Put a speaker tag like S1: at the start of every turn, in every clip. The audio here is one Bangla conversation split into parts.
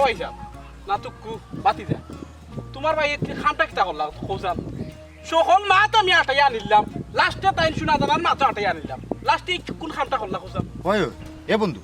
S1: পাইছা না তুকু বাতি যা তোমার ভাই খামটা কিতা করলা খোঁজান সকল মাত আমি আটাই আনিলাম লাস্টে তাই শোনা জানার মাত্র আটাই আনিলাম লাস্টে কোন খামটা করলা খোঁজান
S2: হয় এ বন্ধু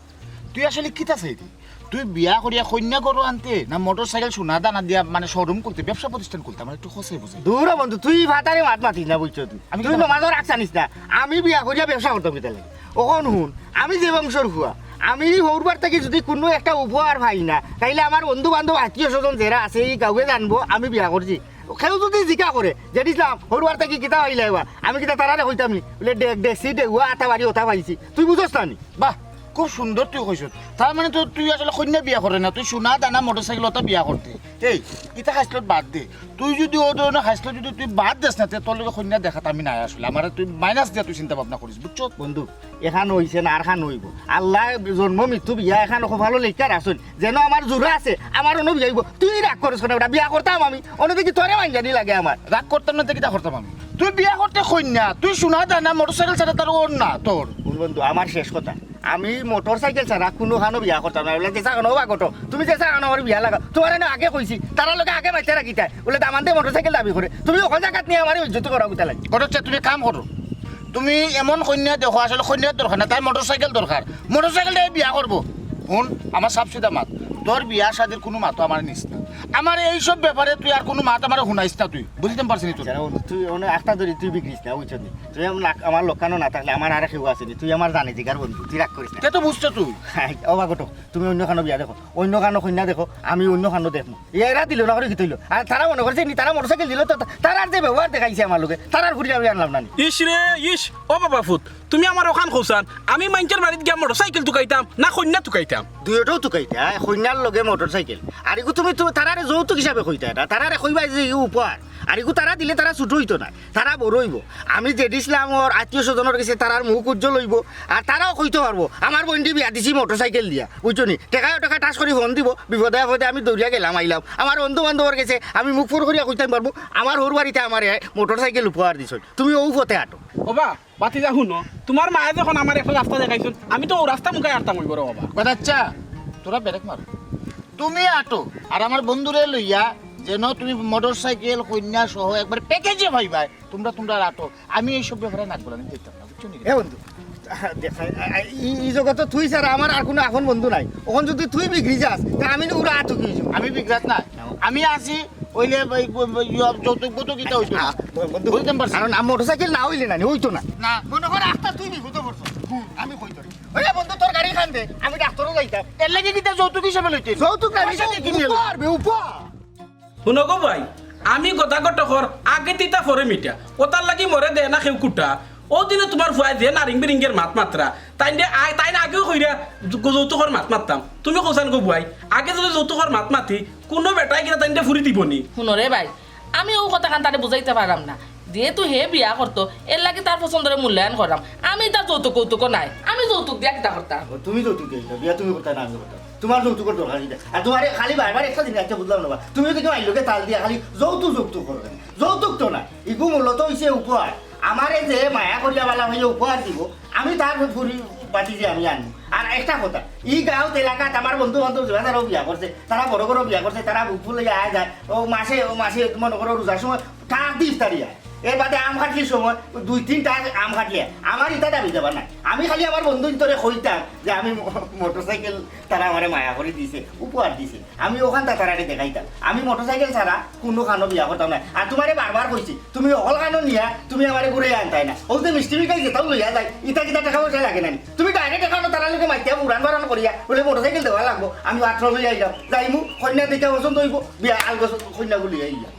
S2: তুই আসলে কিতা চাইতি তুই বিয়া করিয়া কন্যা করো আনতে না মোটর সাইকেল সোনা দানা দিয়া মানে শোরুম করতে ব্যবসা প্রতিষ্ঠান করতে আমার একটু খসে বুঝে
S3: দূর বন্ধু তুই ভাতারে মাত মাতিস না বুঝছো তুই নমাজও রাখছানিস না আমি বিয়া করিয়া ব্যবসা করতাম কিতা লাগে ওখন শুন আমি যে বংশর হুয়া আমি সৌরবার থেকে যদি কোনো একটা উপহার পাই না তাইলে আমার বন্ধু বান্ধব আত্মীয় স্বজন যারা আছে এই কাউকে জানবো আমি বিয়া করছি কেউ যদি জিকা করে যে দিছিলাম সৌরবার থেকে কিতা হইলে আমি কিতা তারা হইতাম নি বলে ডেসি ডেহুয়া আটা বাড়ি ওটা পাইছি তুই বুঝছ না নি
S2: বাহ খুব সুন্দর তুই কইছ তার মানে তো তুই আসলে কন্যা বিয়া করে না তুই সোনা দানা মোটর সাইকেল ওটা বিয়া করতে এই ইটা হাসলত বাদ দে তুই যদি ও ধরনের হাসলত যদি তুই বাদ দেস না তোর লগে কন্যা দেখাত আমি নাই আসলে আমার তুই মাইনাস দিয়া তুই চিন্তা ভাবনা করিস বুঝছ
S3: বন্ধু এখান হইছে না আর খান হইব আল্লাহ জন্ম মৃত্যু বিয়া এখন ভালো লেখার আসুন যেন আমার জোরা আছে আমার অন্য বিয়াইব তুই রাগ করিস কেন ওটা বিয়া করতাম আমি অন্যদিকে তোরে মাইজানি লাগে আমার
S2: রাগ করতাম না কিটা করতাম আমি তুই বিয়া করতে কন্যা তুই সোনা দানা মোটর সাইকেল ছাড়া তার ওর না তোর
S3: বন্ধু আমার শেষ কথা আমি মোটর সাইকেল ছাড়া কোনো খানো বিয়া করতাম না বলে যেসা খানো বা কটো তুমি যেসা খানো আমার বিয়া লাগা তোমার এনে আগে কইছি তারা লোকে আগে মাইতে রাখিতা বলে দামানতে মোটর সাইকেল দাবি করে তুমি ওখান জায়গাত নিয়ে আমার ইজ্জত করা গুতা লাগে
S2: ঘটছে তুমি কাম করো তুমি এমন কন্যা দেখো আসলে কন্যার দরকার না তার মোটর সাইকেল দরকার মোটর সাইকেল দিয়ে বিয়া করবো শুন আমার সাপ সিধা মাত তোর বিয়া শাদির কোনো মাতো আমার নিস না আমার এইসব ব্যাপারে তুই আর কোনো মাত আমার শুনাইস না তুই বুঝতে পারছিস তুই
S3: তুই অনেক একটা ধরি তুই বিক্রিস না বুঝছো তুই আমার লোকানো না থাকলে আমার আর কেউ আসেনি তুই আমার জানি জিগার বন্ধু তুই রাগ করিস না
S2: তে তো বুঝছো তুই
S3: অবা কটো তুমি অন্য খানো বিয়া দেখো অন্য খানো কন্যা দেখো আমি অন্য খানো দেখবো এরা দিল না করে কি তৈল আর তারা মনে করছে নি তারা মোটর সাইকেল দিল তো তারার যে ব্যবহার দেখাইছে আমার লোকে তারার ঘুরে আমি আনলাম না
S1: ইস রে ইস ও বাবা ফুট তুমি আমার ওখান খোঁজান আমি মাইনচার বাড়িতে গিয়া মোটর সাইকেল তুকাইতাম না কন্যা তুকাইতাম
S3: দুইটাও তুকাইতা কন্যার লগে মোটর সাইকেল আর এগু তুমি তারারে যৌতুক হিসাবে কইতা এটা তারারে কইবা যে ই উপহার আর এগু তারা দিলে তারা ছুটো হইতো না তারা বড় হইব আমি যে দিছিলাম ওর আত্মীয় স্বজনের কাছে তারার মুখ উজ্জ্বল হইব আর তারাও কইতে পারবো আমার বন্ধু বিয়া দিছি মোটর সাইকেল দিয়া বুঝছো নি টাকা টাচ করে ফোন দিব বিপদে আপদে আমি দৌড়িয়া গেলাম আইলাম আমার বন্ধু বান্ধবের কাছে আমি মুখ ফোর করিয়া কইতে পারবো আমার ওর বাড়িতে আমার মোটর সাইকেল উপহার দিছ তুমি ও পথে আটো
S1: ওবা বাতি যা শুনো তোমার মায়ে যখন আমার একটা রাস্তা দেখাইছেন আমি তো ও রাস্তা মুখে আটতাম হইব রে বাবা
S2: বাচ্চা তোরা বেরেক মার তুমি আটো আর আমার বন্ধুরে লইয়া যেন তুমি মোটর সাইকেল কন্যা সহ একবার প্যাকেজে ভাইবাই তোমরা আটো আমি এইসব ব্যাপারে নাক বলা দেখতাম না বুঝছো নি
S3: এ বন্ধু এই জগতে তুই ছাড়া আমার আর কোনো এখন বন্ধু নাই ওখান যদি তুই বিক্রি যাস তা আমি ওরা আটো কিনছি
S2: আমি বিগ্রাত না আমি আছি ওইলে যৌতুক বৌতুক ইটা হইতো না
S3: বন্ধু
S2: বুঝতে পারছি
S3: কারণ মোটর সাইকেল না হইলে না হইতো না
S2: না
S3: মনে কর রাস্তা তুই বিভূত করছো আমি কইতো ওই বন্ধু তোর গাড়ি খান দে আমি ডাক্তারও যাইতাম
S2: এর লাগে কিটা যৌতুক হিসাবে লইতে
S3: যৌতুক না আমি সাথে কিনে উপহার
S1: শুনো গো ভাই আমি কথা কট কর আগে তিতা ফরে মিটা ওতার লাগি মরে দে না কেউ কুটা ও দিনে তোমার ফুয়াই দিয়ে নারিং বিরিঙ্গের মাত মাত্রা তাই আগেও কইরা যৌতুকর মাত মারতাম তুমি কোসান গো বুয়াই আগে যদি যৌতুকর মাত মাতি কোনো বেটাই কিনা তাই ফুরি দিবনি
S4: শুনরে ভাই আমি ও কথা খান তারে বুঝাইতে পারলাম না যেহেতু হে বিয়া করতো এর লাগে তার পছন্দের মূল্যায়ন করলাম আমি তার যৌতুক কৌতুক নাই আমি যৌতুক দিয়া কিতা করতাম
S3: তুমি যৌতুক দিয়েছো বিয়া তুমি করতে না আমি করতাম তোমার যৌতুকের দরকার নেই আর তোমার খালি বারবার একটা জিনিস একটা বুঝলাম না তুমি যদি কেউ আইলোকে তাল দিয়া খালি যৌতুক করবে যৌতুক তো না ইগু মূলত হইছে উপহার আমারে যে মায়া করিয়া বালা হইয়া উপহার দিব আমি তার ফুরি পাতি যে আমি আনি আর একটা কথা ই গাঁও এলাকাত আমার বন্ধু বান্ধব যারা বিয়া করছে তারা বড় বড় বিয়া করছে তারা বুক ফুলে আয় যায় ও মাসে মনে করো রোজার সময় টাকা দিস তারিয়া এর বাদে আম কাটলির সময় 2-3টা আম কাটলে আমার ইটা দাবি যাবার না আমি খালি আমার বন্ধু ভিতরে কইতাম যে আমি মোটর সাইকেল তারা আমার মায়া করে দিছে উপহার দিছে আমি ওখানটা তারাকে দেখাইতাম আমি মোটর সাইকেল ছাড়া কোনো খানো বিয়া করতাম না আর তোমারে বারবার কইছি তুমি অল খানো নিয়া তুমি আমারে ঘুরে আনতাই না ও যে মিষ্টি মিঠাই যেটাও লইয়া যায় ইটা কিটা টাকা পয়সা লাগে না তুমি ডাইরেক্ট দেখানো তারা লোকে মাইতিয়া উড়ান বাড়ান করিয়া বলে মোটর সাইকেল দেওয়া লাগবো আমি 18 লইয়া আইলাম যাইমু কন্যা দেখে পছন্দ হইব বিয়া আলগো কন্যাগুলি আইয়া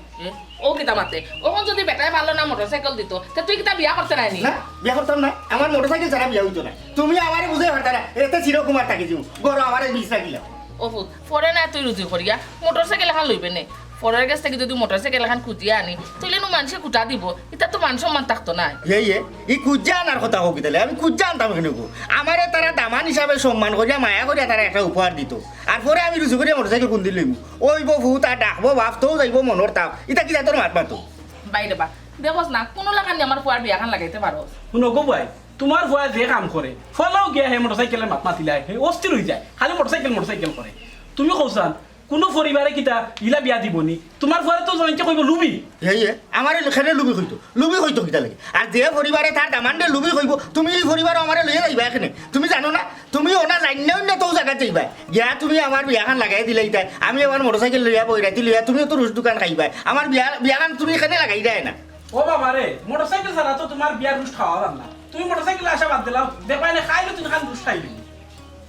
S4: ও কিতা মাতে ওখন যদি বেটাই ভালো না মোটর সাইকেল দিত তা তুই কিতা বিয়া করতে নাইনি
S3: না বিয়া করতাম না আমার মোটর সাইকেল ছাড়া বিয়া হইতো না তুমি আমারে বুঝে পারতা না এতে চিরকুমার থাকি যাও গরো আমারে বিষ রাখিলাম
S4: ও ফুট পরে না তুই রুজি করিয়া মোটর সাইকেল এখন লইবে নে পরের কাছ থেকে যদি মোটর সাইকেল এখন খুঁজিয়া আনি তুইলে নো মানুষে কুটা দিব এটা তো মান সম্মান থাকতো না
S3: ই খুঁজা আনার কথা হোক তাহলে আমি খুঁজা আনতাম এখানে আমারে তারা দামান হিসাবে সম্মান করিয়া মায়া করিয়া তারা একটা উপহার দিত আর পরে আমি রুজু করিয়া মোটর সাইকেল কুন্দি লইব ওইব ভূত আর ডাকবো ভাবতেও যাইব মনের তাপ এটা কি তোর মাত মাতো
S4: বাইরে বা দেখোস না কোনো লাগানি আমার পুয়ার বিয়া খান লাগাইতে পারো
S1: শুনো গো ভাই তোমার ফুয়াই যে কাম করে ফলাও গিয়া হে মোটর সাইকেলের মাত মাতিলাই হে অস্থির হয়ে যায় খালি মোটর সাইকেল করে তুমি কৌসান কোনো পরিবারে কিতা ইলা বিয়া দিবনি তোমার ফুয়ারে তো জয়কে কইব লুবি
S3: হেয়ে আমার খেলে লুবি হইতো কিতা লাগে আর যে পরিবারে তার দামান্ডে লুবি হইব তুমি এই পরিবার আমার লইয়া যাইবা এখানে তুমি জানো না তুমি ওনা জানি না তো জায়গা যাইবা গিয়া তুমি আমার বিয়াখান লাগাই দিলে ইতাই আমি আমার মোটরসাইকেল লইয়া বইরাতি লইয়া তুমি তো রুজ দোকান খাইবা আমার বিয়াখান তুমি এখানে লাগাই দেয় না
S1: ও বাবা রে মোটরসাইকেল ছাড়া তো তোমার বিয়ার রুশ খাওয়া যান না তুমি মোটরসাইকেল আসা বাদ দিলাও দেখাই না খাইলে তুমি খান রুশ খাইলি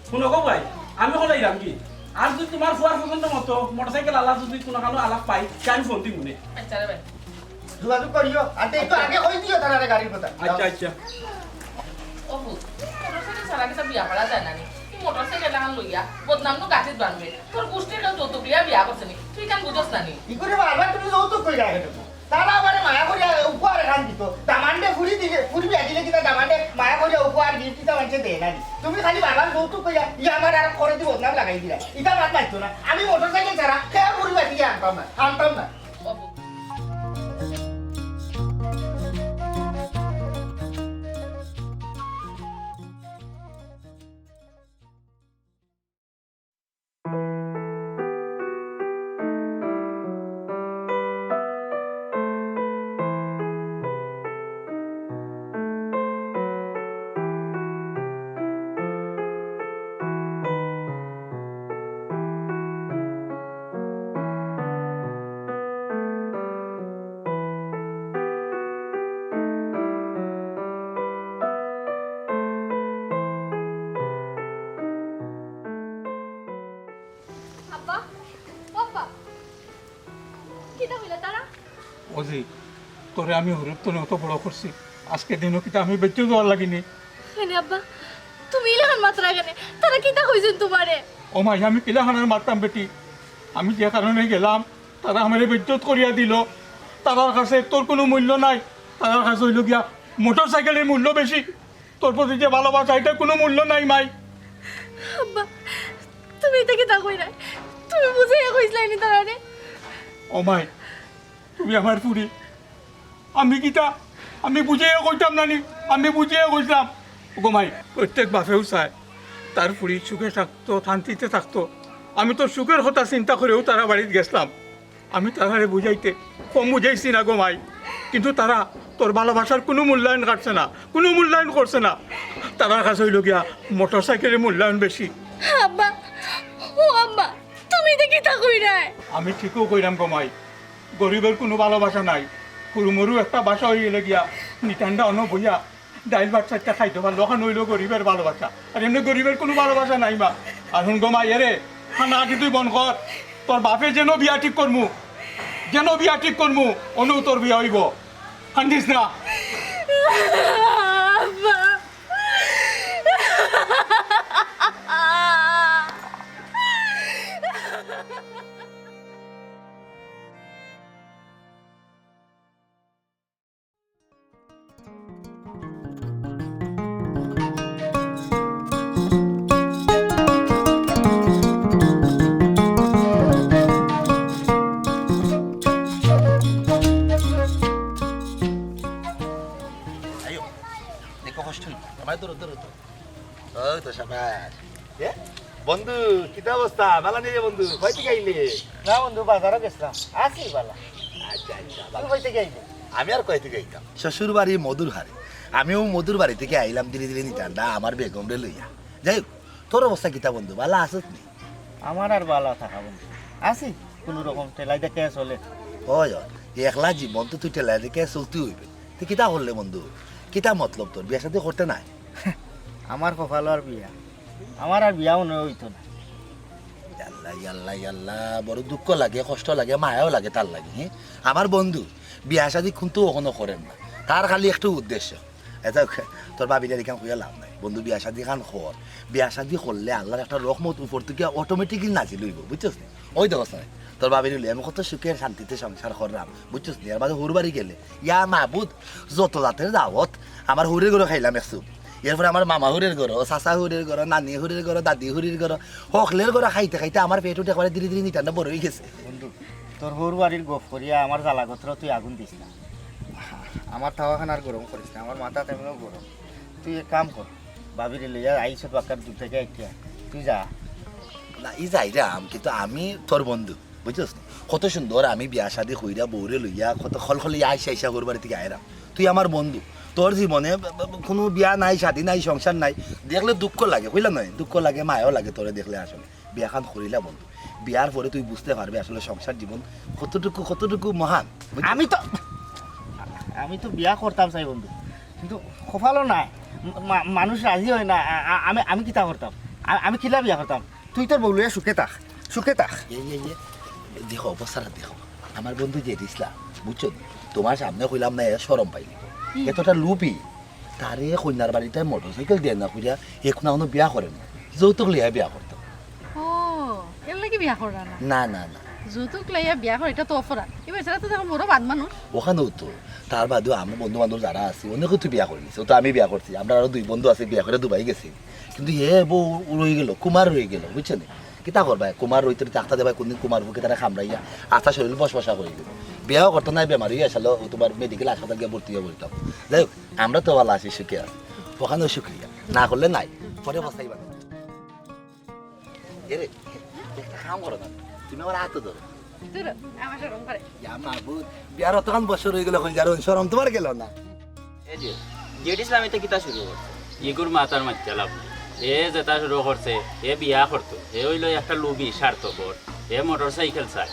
S1: শুনো গো ভাই আমি হলাইলাম কি আর যদি তোমার ফুয়ার পছন্দ মতো মোটরসাইকেল আলা যদি কোনো কালো আলাপ পাই তা আমি ফোন দিব নে
S4: আচ্ছা রে ভাই
S3: যোগাযোগ করিও আর একটু আগে কই দিও তারা গাড়ির কথা
S1: আচ্ছা আচ্ছা
S4: ও মোটরসাইকেল ছাড়া কি বিয়া করা যায় না নি তুই মোটরসাইকেল লাগান লইয়া বদনাম নো গাঠিত বানবে তোর গোষ্ঠীর কেউ যৌতুক দিয়া বিয়া করছে নি তুই কেন বুঝস না নি
S3: ই করে বারবার তুমি যৌতুক কই রাখে তো তারা আমারে মায়া করিয়া উপহার খান দিত দামান্ডে ফুরি দিলে ফুরি বিয়াদিলে কিনা দামান্ডে মায়া করিয়া উপহার গিফট দিতা মানছে দেয় না তুমি খালি বারবার যৌতুক কইয়া ই আমার আর করে দিব বদনাম লাগাই দিলা ইটা বাদ মারতো না আমি মোটরসাইকেল ছাড়া খেয়া ফুরি বিয়াদিলে আনতাম না
S4: ও
S5: আব্বা বাবা কিটা হইলা তারা
S6: ওজি তোরে আমি হরুপ তোরে অত বড় করছি আজকে দিনও কিটা আমি বেঁচে যাওয়ার লাগিনি
S5: এনে আব্বা তুমি ইলাহান মাত্রা গেনে তারা কিটা হইছেন তোমারে
S6: ও মাই আমি পিলাখানার মারতাম বেটি আমি যে কারণে গেলাম তারা আমার বেজ্জত করিয়া দিল তার কাছে তোর কোনো মূল্য নাই তার কাছে হইল গিয়া মোটর সাইকেলের মূল্য বেশি তোর প্রতি যে ভালোবাসা এটা কোনো মূল্য নাই মাই
S5: আব্বা তুমি এটা কিটা কই না তুমি বুঝাইয়া কইছলাইনি তারারে
S6: ও মাই তুমি আমার পুরি আমি কিটা আমি বুঝিয়ে কইতাম নানি আমি বুঝিয়ে কইতাম গো মাই প্রত্যেক বাপেও চায় তার পুরি সুখে থাকতো শান্তিতে থাকতো আমি তো সুখের কথা চিন্তা করেও তারা বাড়িতে গেছিলাম আমি তারারে বুঝাইতে কম বুঝাইছি না গো মাই কিন্তু তারা তোর ভালোবাসার কোনো মূল্যায়ন কাটছে না কোনো মূল্যায়ন করছে না তারার কাছে হইল গিয়া মোটর সাইকেলের মূল্যায়ন বেশি
S5: আব্বা ও আব্বা তুমি এটা কিটা কই না
S6: আমি ঠিকও কইরাম গো মাই গরিবের কোনো ভালোবাসা নাই কুরুমরু একটা বাসা হয়ে গেলে গিয়া নিটান্ডা অন্য বইয়া ডাইল ভাত চারটা খাইতে পারলো ওখানে হইলো গরিবের ভালোবাসা আর এমনি গরিবের কোনো ভালোবাসা নাই মা আর হুন গো মাই এরে খানা আগে তুই বন কর তোর বাপে যেন বিয়া ঠিক করমু অনু তোর বিয়া হইব হান্দিস না
S5: আব্বা
S2: দেখো কষ্ট আমার দূর ওই তো সাবাস বন্ধু কিতা অবস্থা ভালো নেই বন্ধু কই থেকে আইলে
S3: না বন্ধু বাজারে গেছিলাম আসি বালা
S2: আচ্ছা আচ্ছা
S3: তুমি কই থেকে আইলে
S2: আমি আর কই থেকে আইতাম শ্বশুর বাড়ি মধুর হারে আমিও মধুর বাড়ি থেকে আইলাম ধীরে ধীরে নিতান্ডা আমার বেগম রে লইয়া যাই হোক তোর অবস্থা কিতা বন্ধু ভালো আসত নি
S3: আমার আর বালা থাকা বন্ধু আসি কোনো রকম টেলাই দেখে চলে
S2: ওই একলা জীবন তো তুই টেলা দেখে চলতে হইবে তুই কিতা করলে বন্ধু কিতা মতলব তোর বিয়া সাথে করতে নাই
S3: আমার কপাল আর বিয়া আমার আর বিয়াও নয় হইতো না
S2: আল্লাহ আল্লাহ আল্লাহ বড় দুঃখ লাগে কষ্ট লাগে মায়াও লাগে তার লাগে হ্যাঁ আমার বন্ধু বিয়া শাদি কিন্তু কখনো করেন না তার খালি একটু উদ্দেশ্য এটা তোর বাবিটা এখান কইয়া লাভ নাই বন্ধু বিয়া শাদি খান কর বিয়া শাদি করলে আল্লাহর একটা রহমত উপর থেকে অটোমেটিকলি নাচি লইব বুঝছস না ওই দেখছ না তোর বাবি নিলে আমি কত সুখে শান্তিতে সংসার করলাম বুঝছস না এর বাদে হুর বাড়ি গেলে ইয়া মাহবুদ যত জাতের দাওয়াত আমার হুরের ঘরে খাইলাম একটু এরপরে আমার মামা হুরের ঘর চাচা হুরের ঘর নানি হুরের ঘর দাদি হুরের ঘর হকলের ঘর খাইতে খাইতে আমার পেট উঠে করে ধীরে ধীরে নিটান্ডা বড় হয়ে গেছে
S3: বন্ধু তোর হর বাড়ির গপ করিয়া আমার জ্বালাগত্র তুই আগুন দিস না আমার তাওয়াখান আর গরম করিস না আমার মাথা তেমনও গরম তুই এক কাম কর বাবিরে লইয়া আইসত বাক্কার দূর থেকে একটা তুই যা
S7: না ই যাইরাম কিন্তু আমি তোর বন্ধু বুঝছস না কত সুন্দর আমি বিয়া শাদি কইরা বউরে লইয়া কত খলখলি আইসা করবার থেকে আইরাম তুই আমার বন্ধু তোর জীবনে কোনো বিয়া নাই শাদি নাই সংসার নাই দেখলে দুঃখ লাগে বুঝলাম নয় দুঃখ লাগে মায়াও লাগে তোরে দেখলে আসলে বিয়াখান করিলা বন্ধু বিয়ার পরে তুই বুঝতে পারবি আসলে সংসার জীবন কতটুকু মহান
S3: আমি তো বিয়া করতাম চাই বন্ধু কিন্তু কপালও নাই মানুষ রাজি হয় না আমি কিতা করতাম আমি কিলা বিয়া করতাম তুই তোর বউলিয়া সুখে থাক
S7: দেখো অবস্থাটা দেখো আমার বন্ধু যে দিসলা বুঝছো তোমার সামনে কইলাম না সরম পাইলি এতটা লুপি তারে কন্যার বাড়িতে মোটরসাইকেল দিয়ে না খুঁজা এখন এখনো বিয়া করে না যৌতুক লিয়া বিয়া করতাম
S5: ও এর লাগি বিয়া করা না
S7: না না না
S5: যৌতুক লাইয়া বিয়া করে এটা তো অপরাধ এবার সেটা তো দেখো মোরও বাদ মানুষ
S7: ওখানেও তো তার বাদেও আমার বন্ধু বান্ধব যারা আছে অনেকে তুই বিয়া করে নিছে তো আমি বিয়া করছি আমরা আরো 2 বন্ধু আছে বিয়া করে দুবাই গেছি কিন্তু বউ রয়ে গেল কুমার রয়ে গেল বুঝছেন কিতা করবা কুমার রইতে ডাক্তার দেবাই কোনদিন কুমার বুকে তারা খামড়াইয়া আস্থা শরীর বসবসা করে গেল বিয়াও করতো না বেমার হয়ে আসলো তোমার মেডিকেল হাসপাতাল গিয়ে ভর্তি হয়ে বলতাম যাই হোক আমরা তো ভালো আছি সুখে আছি ওখানেও সুক্রিয়া না করলে নাই পরে বসাইবা এরে একটা কাম করো না তুমি আমার হাতে ধরো
S5: আমার সরম করে
S7: বিয়ার অতখান বছর হয়ে গেল যার সরম তোমার গেল না
S8: এই যে জেড ইসলামিতে কিতা শুরু করছে ইগুর মাতার মাত্রা লাভ নাই। এ যেটা শুরু করছে এ বিয়া করতো এ হইল একটা লুবি স্বার্থপর এ মোটর সাইকেল চায়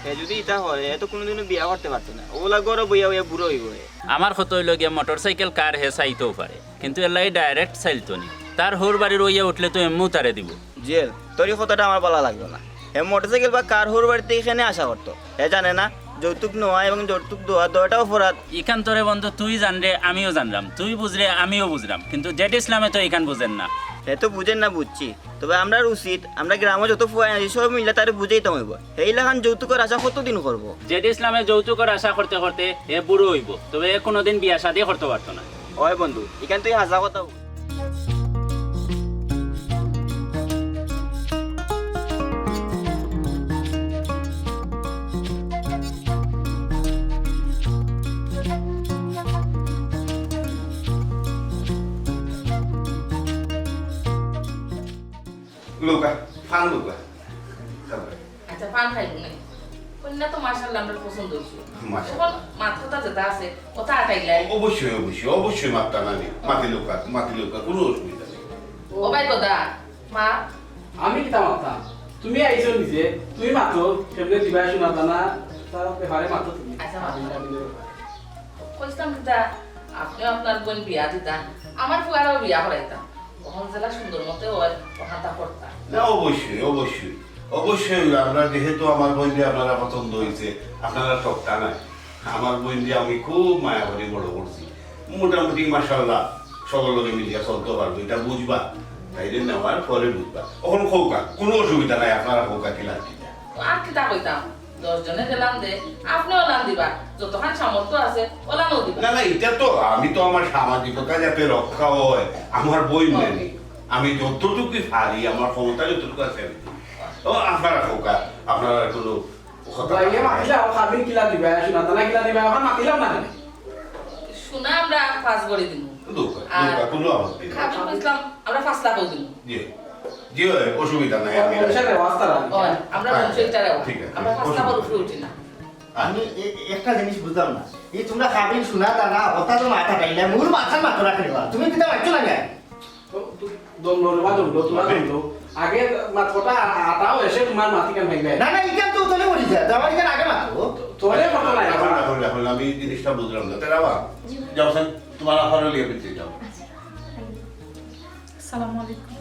S9: এ যদি ইটা হয় এ তো কোনোদিনও বিয়া করতে পারতো না ওগুলা গরো বইয়া বইয়া বুড়ো হইব
S8: আমার কত হইল গিয়ে মোটর সাইকেল কার হে চাইতেও পারে কিন্তু এলাই ডাইরেক্ট চাইতো নি তার হোর বাড়ির ওইয়া উঠলে তো এমনিও তারে দিব
S9: জেল তোর এই কথাটা আমার বলা লাগলো না এ মোটরসাইকেল বা কার হোর বাড়িতে এখানে আসা করতো এ জানে না যৌতুক নেওয়া এবং যৌতুক দেওয়াটাও অপরাধ
S8: ইখান তোরে বন্ধু তুই জানরে আমিও জানলাম তুই বুঝরে আমিও বুঝলাম কিন্তু জেড ইসলামে তো ইখান বুঝেন না
S9: এ তো বুঝেন না বুঝছি তবে আমরা উচিত আমরা গ্রামে যত ফুয়াই আছি সব মিলে তারে বুঝেই তো হইব এই লাখান যৌতুকের আশা কতদিন করবো
S8: জেড ইসলামে যৌতুকের আশা করতে করতে এ বুড়ো হইব তবে এ কোনোদিন বিয়া শাদি করতে পারতো না
S9: ওই বন্ধু এখান তুই হাসা কথা
S10: লুকা ফান লুকা
S4: আচ্ছা পান খাইব না কন্যা তো মাশাআল্লাহ আমরা পছন্দ হইছে
S10: মাশাআল্লাহ।
S4: এখন মাথাটা যেটা আছে ওটা আটাইলাই
S10: অবশ্যই মাত্রা নানি মাতি লুকা কোনো অসুবিধা নেই
S4: ও ভাই দাদা মা
S1: আমি কিতা মাতাম তুমি আইছো নিজে তুমি মাতো কেমনে দিবা শোনাতা না তার ব্যাপারে মাতো তুমি
S4: আচ্ছা মা কইতাম কিতা আপনি আপনার বোন বিয়া দিতা আমার ফুয়ারাও বিয়া করাইতাম ওখান জেলা সুন্দর মতে হয় ওখানটা করতাম
S10: না অবশ্যই আমরা যেহেতু আমার বই দিয়ে আপনারা পছন্দ হয়েছে আপনারা ঠকটা নাই আমার বই দিয়ে আমি খুব মায়া করে বড় করছি মোটামুটি মাশাআল্লাহ সকলকে মিলিয়ে চলতে পারবো এটা বুঝবা তাই নেওয়ার পরে বুঝবা এখন খৌকা কোনো অসুবিধা নাই আপনারা খৌকা খেলা
S4: আর কিতা কইতাম 10 জনে গেলাম দে আপনিও লান দিবা যতক্ষণ সামর্থ্য আছে ওলানও দিবা
S10: না এটা তো আমি তো আমার সামাজিকতা যাতে রক্ষা হয় আমার বই নেই আমি যতটুকু পারি আমার ক্ষমতা যতটুকু আছে ও আপনারা খোকা আপনারা কোনো
S1: বাইরে মাতিলা খাবিন কিলা দিবা শোনাতা না কিলা দিবা এখন মাতিলাম না কেন
S4: শুনা আমরা পাঁচ করে দিব
S10: কোনো আপত্তি নেই
S4: খাবিন কইতাম আমরা 5 লাখ দিব
S10: জি অসুবিধা নাই আমি
S1: মানুষের ব্যবস্থা রাখি
S4: আমরা বংশটারে
S10: ঠিক আছে,
S4: আমরা 5 লাখ উপরে উঠি না
S3: আমি একটা জিনিস বুঝলাম না এই তোমরা খাবিন শোনা দানা ওটা তো মাথা টাইলা মোর মাথা মাথা রাখি তুমি কিতা মারছো না গায়
S1: দম লড়বা তোমার দম আগে মাথটা আটাও এসে তোমার মাটি কেন ভাঙবে
S3: না ইকান তো তোলে মরি যায় আমার ইকান আগে মারো
S1: তোরে কত নাই
S10: এখন আমি জিনিসটা বুঝলাম না তেরা বা যাও স্যার তোমার আফারে লিয়ে বিতে যাও
S4: আসসালামু আলাইকুম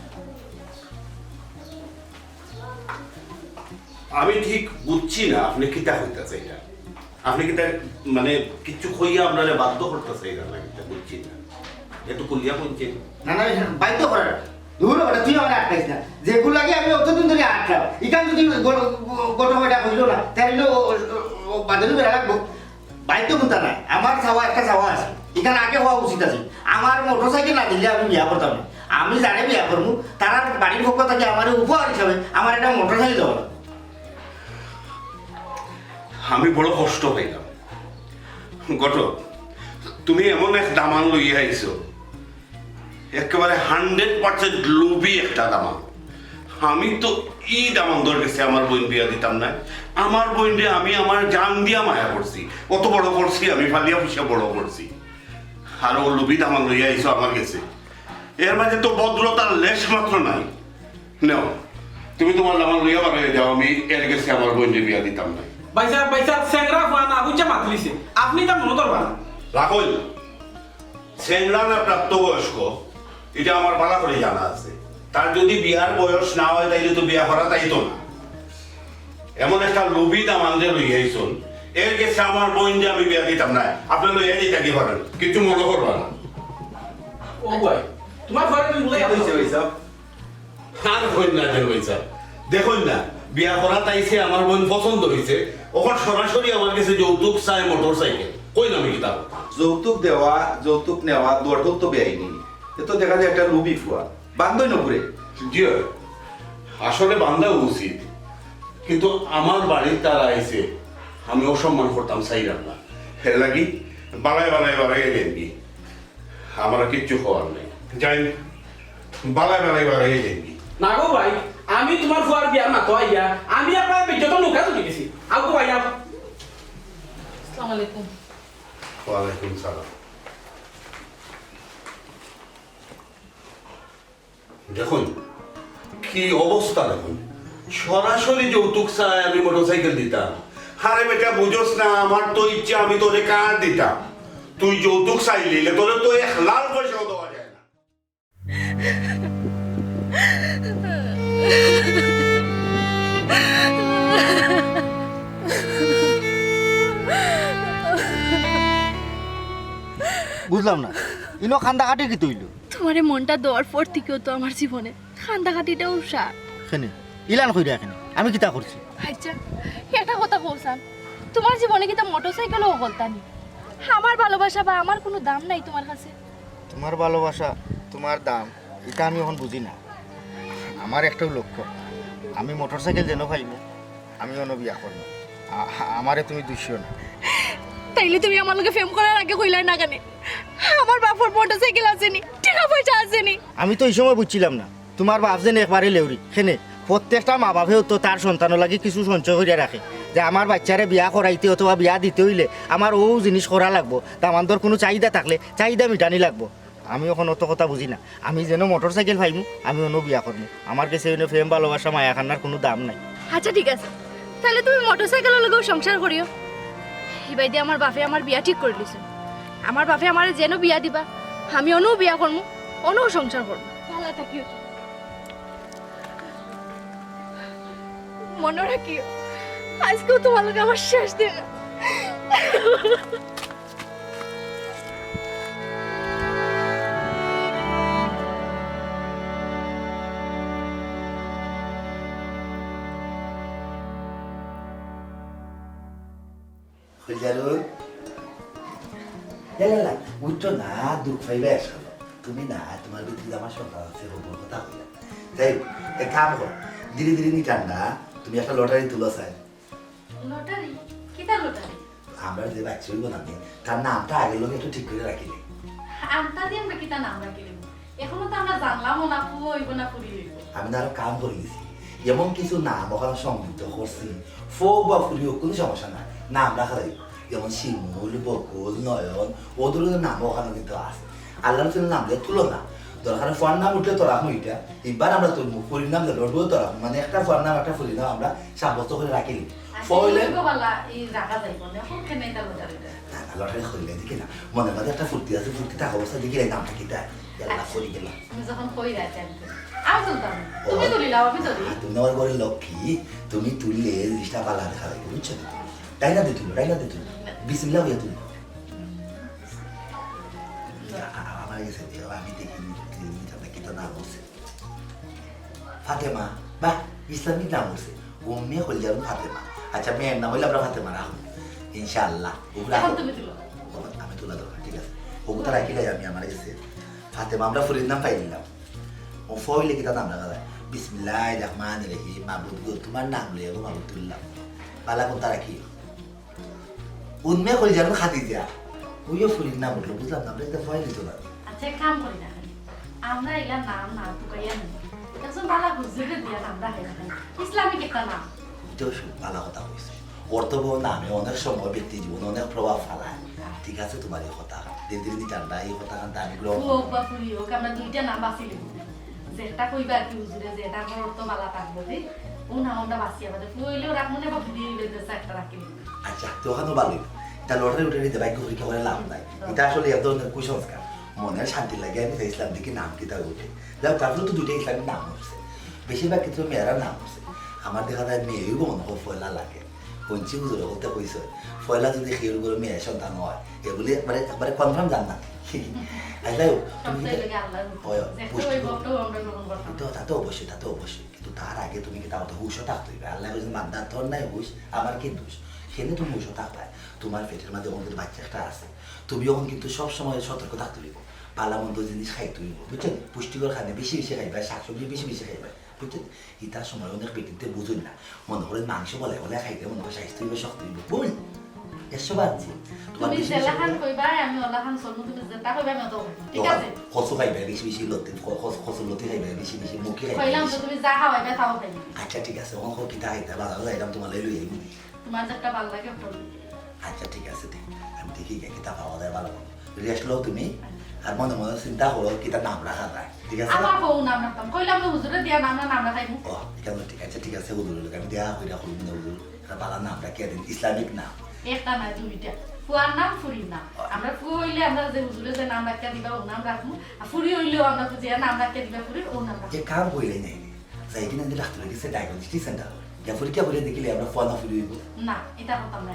S10: আমি ঠিক বুঝছি না আপনি কিতা হইতাছে এটা আপনি কিতা মানে কিছু কইয়া আপনারে বাধ্য করতেছে এটা না কিতা বুঝছি না একটু কুলিয়া বলছেন
S3: না বাইতো করার দূর ওটা তুই আমার আটকাইছ না যেগুলো লাগে আমি অতদিন ধরে আটকাও ইকান যদি গোটা হইটা হইল না তাহলে বাদলু বেড়া লাগবো বাইতো কোনটা নাই আমার ছাওয়া একটা ছাওয়া আছে এখানে আগে হওয়া উচিত আছে আমার মোটরসাইকেল না দিলে আমি বিয়া করতাম না আমি জানে বিয়া করবো তারা বাড়ির পক্ষ থেকে আমার উপহার হিসাবে আমার একটা মোটরসাইকেল দেওয়া
S10: আমি বড় কষ্ট পাইলাম গত তুমি এমন এক দামান লইয়া আইছো একেবারে 100% লোভী একটা দামান আমি তো ঈদ আমাদের কাছে আমার বোন বিয়া দিতাম না। আমার বোনরে আমি আমার জান দিয়া মায়া করছি, কত বড় করছি আমি, ফালিয়া ফুসিয়া বড় করছি। আর ও লুবিত আমার লইয়া আইসো আমার কাছে, এর মাঝে তো ভদ্রতার লেশ মাত্র নাই। নাও তুমি তোমার আমার লইয়া বাড়াই যাও, আমি এর কাছে আমার বোনরে বিয়া দিতাম না।
S1: ভাই সাহেব স্যাংরা ফুয়া না বুঝছে মাতলিছে, আপনি তা মনে ধরবা না।
S10: রাখল সেংরা না প্রাপ্তবয়স্ক এটা আমার ভালো করে জানা আছে। তার যদি বিয়ার বয়স না হয় তাইলে তো বিয়া করা তাইতো না। এমন একটা লোভী দাম আনতে লইয়াইছুন, এর কাছে আমার বোন যে আমি বিয়া দিতাম না। আপনি লইয়া দিতে কি পারেন, কিছু মনে করবা না।
S1: ও ভাই তোমার ঘরে তুমি বলে
S10: আর বোন না যে হয়েছে দেখুন না, বিয়া করা তাইছে আমার বোন পছন্দ হয়েছে, ওখানে সরাসরি আমার কাছে যৌতুক চাই, মোটর সাইকেল কই নামি কিতাব।
S11: যৌতুক দেওয়া যৌতুক নেওয়া দুটোর তো বেআইনি। এ তো দেখা যায় একটা লুবি ফুয়া বান্ধই নপুরে।
S10: জি আসলে বান্ধা উচিত, কিন্তু আমার বাড়ির তারা আইছে, আমি অসম্মান করতাম চাইলাম না। এর লাগি বাড়ায় বাড়ায় বাড়াই এলেন কি আমার কিচ্ছু হওয়ার নেই। যাই বাড়ায় বাড়াই বাড়াই এলেন কি
S1: না গো ভাই, আমি তোমার ফুয়ার বিয়ার না তো আইয়া আমি আপনার বিজ্ঞত নৌকা চলে গেছি। আগো ভাই
S4: আসসালামু আলাইকুম।
S10: ওয়ালাইকুম সালাম। দেখুন কি অবস্থা, দেখুন সরাসরি যৌতুক চাই আমি মোটরসাইকেল দিতাম। হারে বেটা বুঝোস না, আমার তো ইচ্ছা আমি তোরে কার দিতাম, তুই যৌতুক চাইলি তোরে তো 1 লাখ পয়সাও দেওয়া যায় না।
S3: বুঝলাম না ইনো খান্দা কাটি কি তৈল
S5: তোমার এই মনটা দেওয়ার পর থেকেও তো আমার জীবনে খান্দাখাটিটাও সার।
S3: এখানে ইলান কইরা এখানে আমি কিতা করছি?
S5: আচ্ছা এটা কথা বলছান, তোমার জীবনে কি তা মোটরসাইকেলও হলতানি? আমার ভালোবাসা বা আমার কোনো দাম নাই তোমার কাছে?
S3: তোমার ভালোবাসা তোমার দাম এটা আমি এখন বুঝি না। আমার একটাও লক্ষ্য, আমি মোটরসাইকেল যেন পাইব আমি অন্য বিয়া করব। আমারে তুমি দুইশো না।
S5: তাইলে তুমি আমার লগে ফেম করার আগে কইলাই না কেন আমার বাপর মোটরসাইকেল আসেনি, টাকা পয়সা আসেনি?
S3: আমি তো এই সময় বুঝছিলাম না তোমার বাপ যেন একবারে লেউরি। সেনে প্রত্যেকটা মা বাপেও তো তার সন্তানের লাগে কিছু সঞ্চয় করিয়া রাখে, যে আমার বাচ্চারে বিয়া করাইতে অথবা বিয়া দিতে হইলে আমার ও জিনিস করা লাগবো, দামান্তর কোনো চাহিদা থাকলে চাহিদা মিটানি লাগবো। আমি এখন অত কথা বুঝি না। আমি যেন মোটরসাইকেল পাইমু আমি অন্য বিয়া করবো। আমার কাছে ফেম ভালোবাসা মায়া খান্নার কোনো দাম নাই।
S5: আচ্ছা ঠিক আছে, তাহলে তুমি মোটরসাইকেলের লগেও সংসার করিও। এবার দিয়ে আমার বাপে আমার বিয়া ঠিক করে দিছে। আমার বাপে আমার যেন বিয়া দিবা আমি অন্য বিয়া করবো, অন্য সংসার করবো। ভালো থাকিও, মনে রাখিও আজকেও তোমার লগে আমার শেষ দিন।
S7: উঠছো না, দুঃখ পাইবে আসো তুমি না, তোমার ভিতরে আমার সন্তান আছে, হবুর কথা হইলা। যাই এক কাম করো, ধীরে ধীরে নি ঠান্ডা, তুমি একটা লটারি তুলো চাই।
S5: লটারি? কিটা লটারি?
S7: আমরা যে বাচ্চা হইব না তার নামটা আগের লোক একটু ঠিক করে রাখিলে।
S5: আমটা দিয়ে আমরা কিটা নাম রাখিলাম? এখনো তো আমরা জানলামও না পুরো হইব না পুরি হইব।
S7: আমি না আরো কাম করে দিছি, এমন কিছু নাম ওখানে সংযুক্ত করছি, ফোক বা ফুলি হোক কোনো সমস্যা নাই, নাম রাখা যাবে। যেমন শিমুল, বকুল, নয়ন, ওদের নাম ওখানে কিন্তু আছে। আল্লাহর ছেলের নাম দিয়ে তুলো না, দরকার ফোন নাম উঠলে তোরা এটা এবার আমরা তুলবো, ফুলির নাম দিল তোরা, মানে একটা ফোন নাম একটা ফুলির নাম আমরা সাব্যস্ত করে রাখি। ফলে লটারি খুললে দেখি না মনে মাঝে একটা ফুর্তি আছে, ফুর্তি থাকা অবস্থা দেখি এই নামটা কি দেয় করি গেলাম। তুমি আমার ঘরের লক্ষ্মী, তুমি তুললে জিনিসটা ভালো দেখা লাগবে, বুঝছো? ডাইনা দিয়ে তুলো, ডাইনা দিয়ে তুলো, বিসমিল্লাহ হইয়া তুলো। আমার কাছে আমি দেখি কি তো নাম বলছে ফাতেমা, বাহ ইসলামিক নাম বলছে। ও মেয়ে হল যাবেন ফাতেমা। আচ্ছা মেয়ের নাম হইলে আমরা ফাতেমা রাখুন ইনশাআল্লাহ। আমি তোলা দরকার, ঠিক আছে? ওগুলো রাখিলে আমি আমার কাছে ফাতেমা আমরা ফুরির নাম পাই নিলাম। ও ফইলে কি তার নাম রাখা যায়? বিসমিল্লাহির রহমানির রহিম। মাবুদ গো তোমার নাম লইয়া গো মাবুদ তুললাম, পালা কোনটা রাখি? উন্মে করে যাবেন খাদিজা, ওইও ফুরির নাম উঠলো, বুঝলাম না? আমরা ফয়লি তোলা।
S5: আচ্ছা কাম করি না, আমরা এলা নাম না তুকাইয়া নেই, একজন বালা হুজুরে দিয়া নাম রাখে ইসলামিক একটা নাম।
S7: এটাও ভালো কথা হয়েছে। অর্থবহ নামে অনেক সময় ব্যক্তি জীবনে অনেক প্রভাব ফেলায়। ঠিক আছে তোমার এই কথা, দিন দিন ঠান্ডা এই কথা কান্তা আমি গ্রহণ
S5: হোক বা ফুরি হোক আমরা দুইটা নাম বাঁচি লিব, যেটা কইবা আর কি হুজুরে যেটা আমার অর্থ বালা থাকবো দে ও নাম আমরা বাঁচিয়া বাদে ফুইলেও রাখবো না বা ফুরি বেঁধেছে একটা রাখি লিব।
S7: আচ্ছা তো ওখানে ভালোই এটা লটারি উঠে দিতে ভাগ্য পরীক্ষা করে লাভ নাই। এটা আসলে এক ধরনের কুসংস্কার, মনের শান্তি লাগে আমি ইসলাম দিকে নাম কিতা উঠে যাও। তারপরে তো দুইটা ইসলামের নাম উঠছে, বেশিরভাগ ক্ষেত্রে মেয়েরা নাম উঠছে। আমার দেখা যায় মেয়েও মনে হয় ফয়লা লাগে। পঞ্চি হুজুর বলতে কইছে ফয়লা যদি খেয়ে করে মেয়ে সন্তান হয় এগুলি একবারে একবারে কনফার্ম জান না। আচ্ছা তুমি তা তো অবশ্যই কিন্তু তার আগে তুমি কি তাও তো হুশও থাকতে হইবে। আল্লাহ বলছেন বান্দার ধর নাই হুশ, আমার কি দোষ? সেখানে তুমি হুশও থাকবে। তোমার পেটের মাঝে যখন কিন্তু বাচ্চা একটা আছে, তুমি যখন কিন্তু সবসময় সতর্ক থাকতে হইব। পালা মন্দ জিনিস খাইতে হইব, বুঝছেন? পুষ্টিকর খাদ্য বেশি বেশি খাইবা, শাকসবজি বেশি বেশি খাইবা, বুঝছেন? ইতার সময় অনেক ব্যক্তিতে বুঝুন না, মনে করেন মাংস বলে বলে খাইতে মনে করে স্বাস্থ্য হইবে, শক্ত হইব, বুঝ এসব আছে।
S5: তুমি জেলাখান কইবা আমি ওলাখান সলমু, তুমি যেটা কইবা আমি তো ঠিক আছে।
S7: কচু খাইবে বেশি বেশি, লতি কচু লতি খাইবে বেশি বেশি, মুখে খাইবে
S5: কইলাম তো তুমি যা খাওয়াইবে তাও খাইবে।
S7: আচ্ছা ঠিক আছে, অঙ্ক কিতা খাইতে বাজারে যাইলাম তোমার লই লই আইবো।
S5: তোমার যেটা ভালো লাগে ওটা।
S7: আচ্ছা ঠিক আছে, আমি দেখি কিতা পাওয়া যায় ভালো। রেস্ট লও তুমি, আর মনে মনে চিন্তা করো কিতা নাম রাখা যায়, ঠিক আছে?
S5: আমার বউ নাম রাখতাম, কইলাম তো হুজুরে দিয়া নাম রাখাইবো।
S7: ও কেন, ঠিক আছে হুজুর আমি দেয়া হইরা হইব না হুজুর, এটা ভালো নাম রাখিয়া দিন, ইসলামিক নাম।
S5: একটা না দুইটা, ফুয়ার নাম ফুরির নাম। আমরা ফু হইলে আমরা যে হুজুরে যে নাম রাখিয়া দিবা ও নাম রাখবো, আর ফুরি হইলেও আমরা যে নাম রাখিয়া দিবা ফুরির ও নাম রাখবো।
S7: যে কাম কইলে নাই যাই কিনা যে ডাক্তার গেছে ডায়াগনস্টিক সেন্টার, যা পরীক্ষা করে দেখিলে আমরা ফোন না ফুরি হইব
S5: না, এটা হতাম না।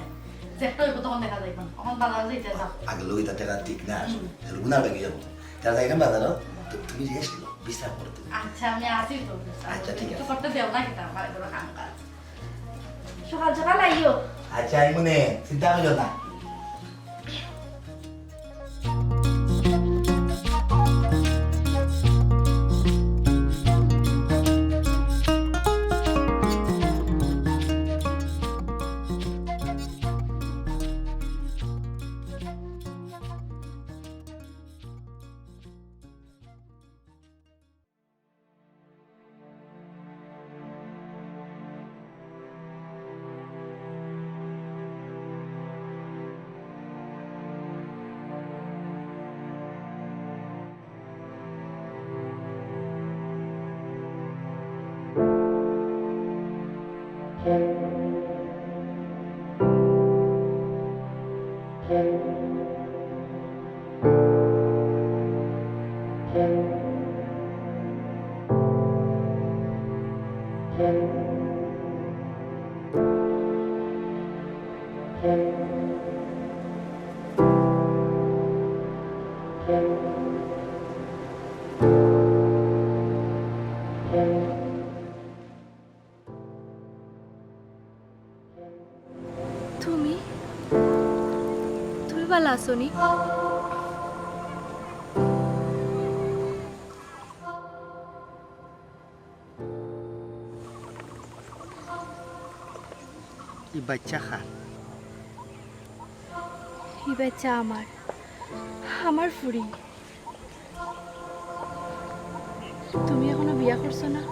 S5: যেটা হইব তখন দেখা যাইব, তখন বাজার যাইতে যাও।
S7: আগে লোক এটা টাকা ঠিক না আসো, গুনার বেগে যাবো, তারা যাই না বাজারও। তুমি রেস্ট লো, বিশ্রাম করো তুমি।
S5: আচ্ছা আমি আসি তো।
S7: আচ্ছা ঠিক আছে,
S5: করতে দেও না কিতা আমার এগুলো কাম কাজ। সকাল সকাল আইও।
S7: আচ্ছা আমি মনে চিন্তা করিও না।
S5: তুমি ভালো আছো নি?
S3: এই বাচ্চা খা
S5: এই বাচ্চা আমার ফুরি। তুমি এখনো বিয়া করছো না?